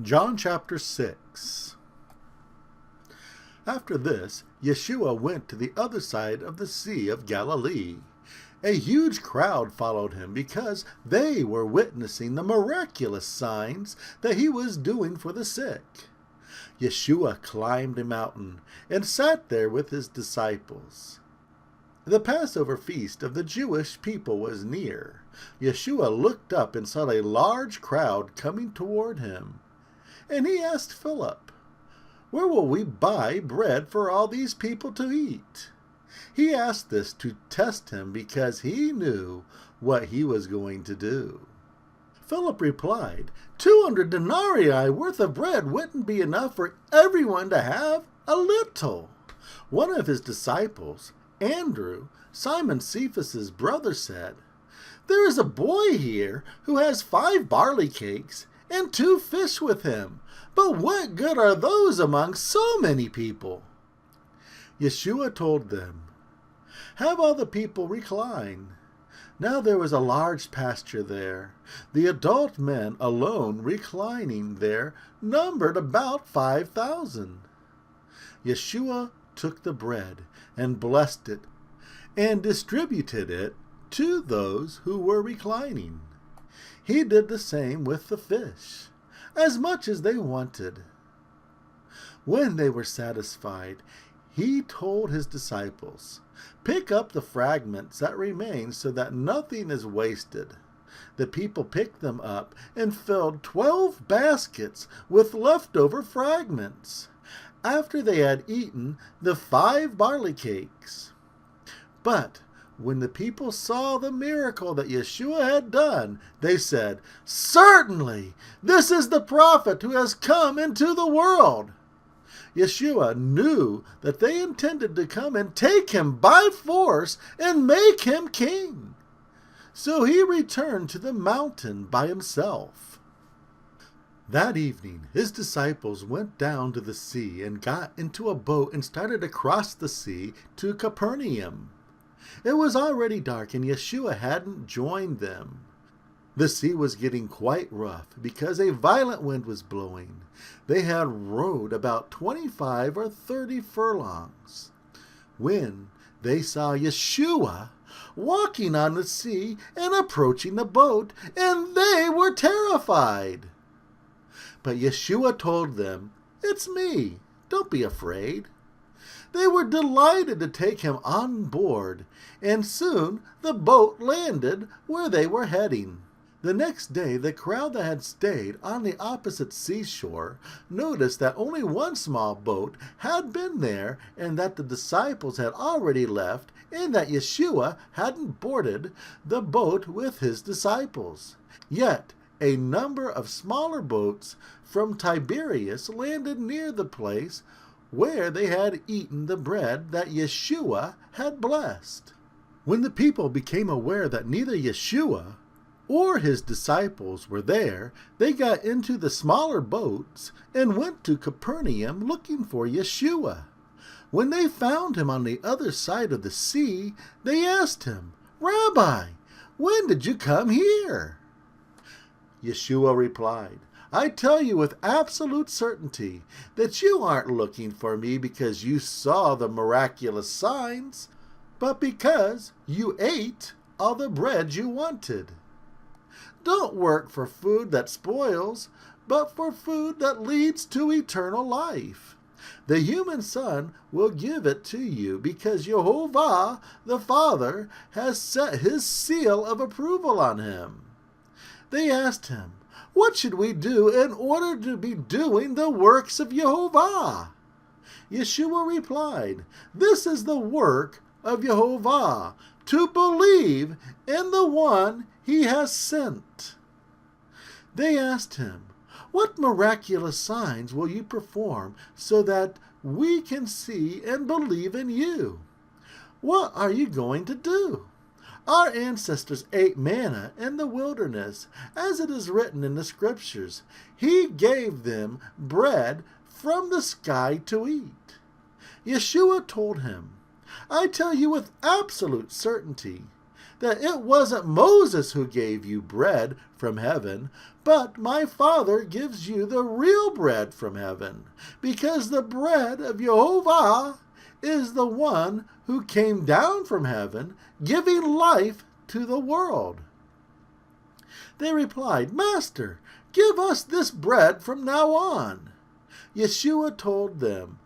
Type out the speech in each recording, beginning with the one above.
John chapter 6. After this, Yeshua went to the other side of the Sea of Galilee. A huge crowd followed him because they were witnessing the miraculous signs that he was doing for the sick. Yeshua climbed a mountain and sat there with his disciples. The Passover feast of the Jewish people was near. Yeshua looked up and saw a large crowd coming toward him. And he asked Philip, "Where will we buy bread for all these people to eat?" He asked this to test him because he knew what he was going to do. Philip replied, 200 denarii worth of bread wouldn't be enough for everyone to have a little. One of his disciples, Andrew, Simon Cephas's brother, said, "There is a boy here who has 5 barley cakes and 2 fish with him. But what good are those among so many people?" Yeshua told them, "Have all the people recline." Now there was a large pasture there. The adult men alone reclining there numbered about 5,000. Yeshua took the bread and blessed it and distributed it to those who were reclining. He did the same with the fish, as much as they wanted. When they were satisfied, he told his disciples, "Pick up the fragments that remain so that nothing is wasted." The people picked them up and filled 12 baskets with leftover fragments, after they had eaten the 5 barley cakes. But when the people saw the miracle that Yeshua had done, they said, "Certainly, this is the prophet who has come into the world." Yeshua knew that they intended to come and take him by force and make him king. So he returned to the mountain by himself. That evening, his disciples went down to the sea and got into a boat and started across the sea to Capernaum. It was already dark and Yeshua hadn't joined them. The sea was getting quite rough because a violent wind was blowing. They had rowed about 25 or 30 furlongs when they saw Yeshua walking on the sea and approaching the boat, and they were terrified. But Yeshua told them, "It's me, don't be afraid." They were delighted to take him on board, and soon the boat landed where they were heading. The next day, the crowd that had stayed on the opposite seashore noticed that only one small boat had been there and that the disciples had already left and that Yeshua hadn't boarded the boat with his disciples. Yet a number of smaller boats from Tiberias landed near the place where they had eaten the bread that Yeshua had blessed. When the people became aware that neither Yeshua or his disciples were there, they got into the smaller boats and went to Capernaum looking for Yeshua. When they found him on the other side of the sea, they asked him, "Rabbi, when did you come here?" Yeshua replied, "I tell you with absolute certainty that you aren't looking for me because you saw the miraculous signs, but because you ate all the bread you wanted. Don't work for food that spoils, but for food that leads to eternal life. The human Son will give it to you because Jehovah, the Father, has set his seal of approval on him." They asked him, "What should we do in order to be doing the works of Jehovah?" Yeshua replied, "This is the work of Jehovah, to believe in the one he has sent." They asked him, "What miraculous signs will you perform so that we can see and believe in you? What are you going to do? Our ancestors ate manna in the wilderness, as it is written in the scriptures. He gave them bread from the sky to eat." Yeshua told him, "I tell you with absolute certainty that it wasn't Moses who gave you bread from heaven, but my Father gives you the real bread from heaven, because the bread of Jehovah is the one who came down from heaven, giving life to the world." They replied, "Master, give us this bread from now on." Yeshua told them,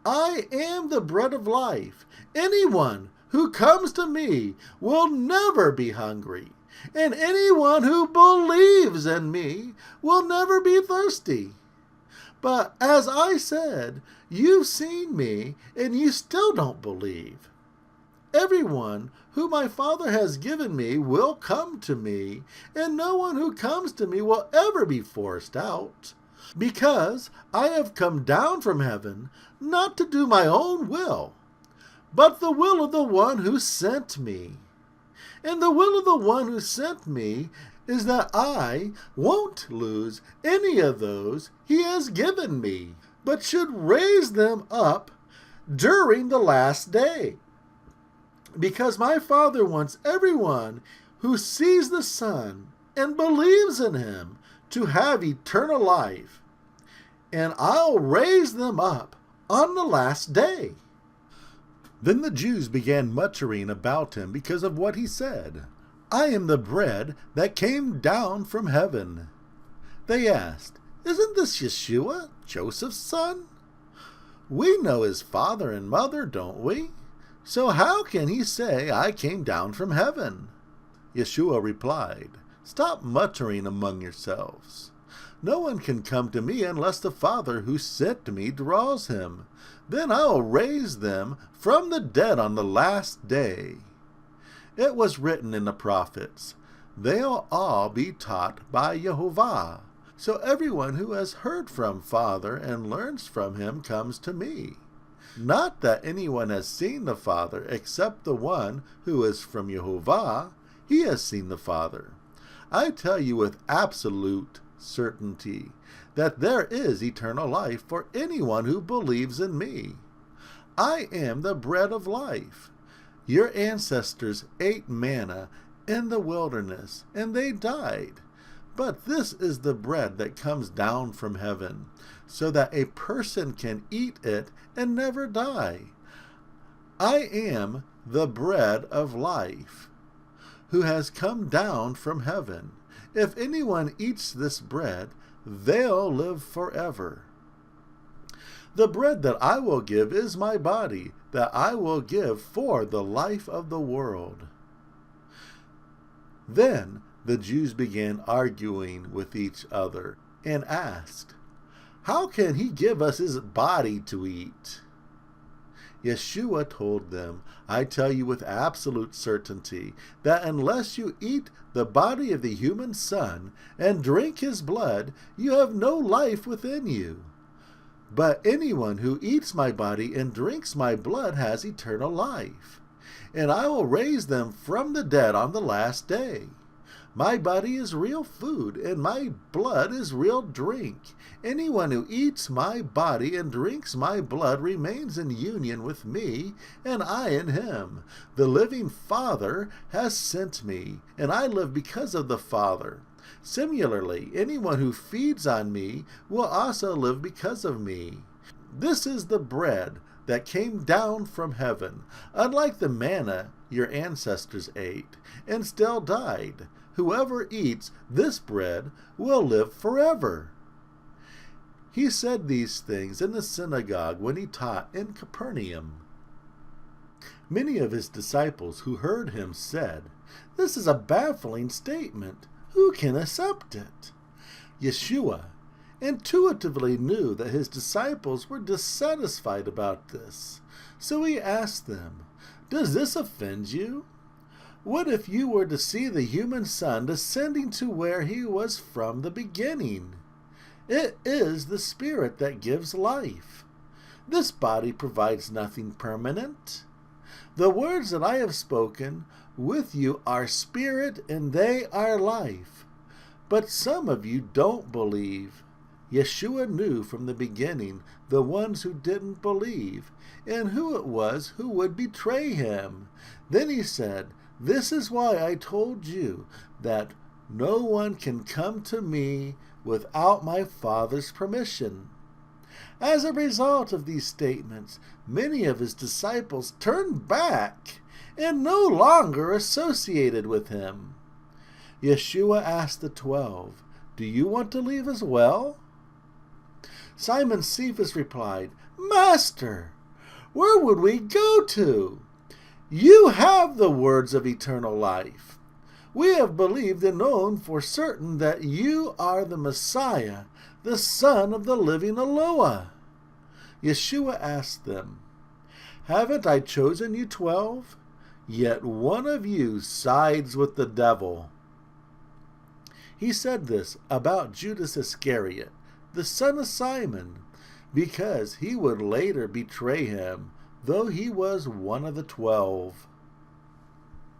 "I am the bread of life. Anyone who comes to me will never be hungry, and anyone who believes in me will never be thirsty. But as I said, you've seen me, and you still don't believe. Everyone who my Father has given me will come to me, and no one who comes to me will ever be forced out. Because I have come down from heaven, not to do my own will, but the will of the one who sent me. And the will of the one who sent me is that I won't lose any of those he has given me, but should raise them up during the last day. Because my Father wants everyone who sees the Son and believes in him to have eternal life, and I'll raise them up on the last day." Then the Jews began muttering about him because of what he said. "I am the bread that came down from heaven." They asked, "Isn't this Yeshua, Joseph's son? We know his father and mother, don't we? So how can he say, 'I came down from heaven'?" Yeshua replied, "Stop muttering among yourselves. No one can come to me unless the Father who sent me draws him. Then I will raise them from the dead on the last day. It was written in the prophets, 'They'll all be taught by Jehovah.' So everyone who has heard from Father and learns from him comes to me. Not that anyone has seen the Father except the one who is from Jehovah. He has seen the Father. I tell you with absolute certainty that there is eternal life for anyone who believes in me. I am the bread of life. Your ancestors ate manna in the wilderness, and they died. But this is the bread that comes down from heaven, so that a person can eat it and never die. I am the bread of life, who has come down from heaven. If anyone eats this bread, they'll live forever. The bread that I will give is my body, that I will give for the life of the world." Then the Jews began arguing with each other and asked, "How can he give us his body to eat?" Yeshua told them, "I tell you with absolute certainty that unless you eat the body of the human Son and drink his blood, you have no life within you. But anyone who eats my body and drinks my blood has eternal life, and I will raise them from the dead on the last day. My body is real food, and my blood is real drink. Anyone who eats my body and drinks my blood remains in union with me, and I in him. The living Father has sent me, and I live because of the Father. Similarly, anyone who feeds on me will also live because of me. This is the bread that came down from heaven, unlike the manna your ancestors ate and still died. Whoever eats this bread will live forever." He said these things in the synagogue when he taught in Capernaum. Many of his disciples who heard him said, "This is a baffling statement. Who can accept it?" Yeshua intuitively knew that his disciples were dissatisfied about this, so he asked them, "Does this offend you? What if you were to see the human Son descending to where he was from the beginning? It is the Spirit that gives life. This body provides nothing permanent. The words that I have spoken with you are spirit and they are life. But some of you don't believe." Yeshua knew from the beginning the ones who didn't believe and who it was who would betray him. Then he said, This is why I told you that no one can come to me without my Father's permission." As a result of these statements, many of his disciples turned back and no longer associated with him. Yeshua asked the 12, "Do you want to leave as well?" Simon Cephas replied, "Master, where would we go to? You have the words of eternal life. We have believed and known for certain that you are the Messiah, the Son of the living Eloah." Yeshua asked them, "Haven't I chosen you 12? Yet one of you sides with the devil." He said this about Judas Iscariot, the son of Simon, because he would later betray him, though he was one of the 12.